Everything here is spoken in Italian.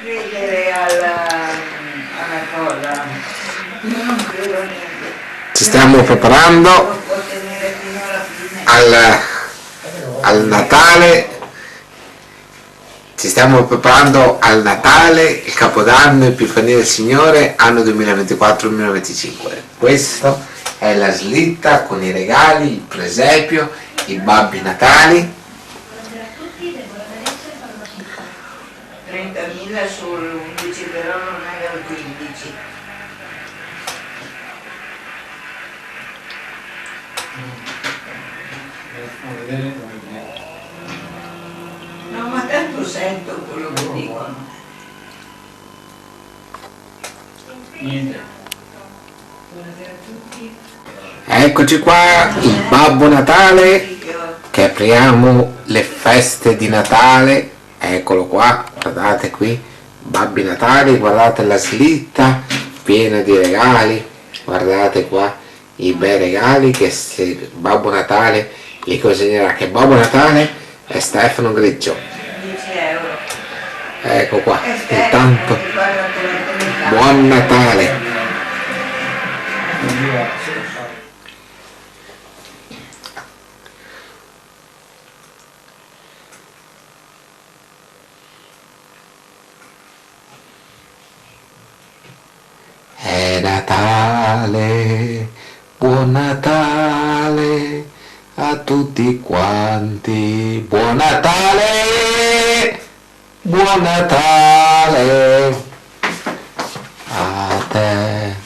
credere alla cosa, io non credo a niente. Ci stiamo preparando Lo può tenere fino alla fine. al Natale. Ci stiamo preparando al Natale, il Capodanno, Epifania del Signore, anno 2024-2025. Questa è la slitta con i regali, il presepio, i babbi natali. 30.000 sull'11, però non è al 15. No, ma tanto sento quello che dicono. Niente. Eccoci qua, il Babbo Natale, che apriamo le feste di Natale. Eccolo qua, guardate qui, Babbi Natali, guardate la slitta piena di regali, guardate qua i bei regali che Babbo Natale li consegnerà, che Babbo Natale è Stefano Grigio. 10 euro. Ecco qua, Stefano, intanto che guarda come buon Natale. È Natale, buon Natale a tutti quanti, buon Natale, buon Natale a te.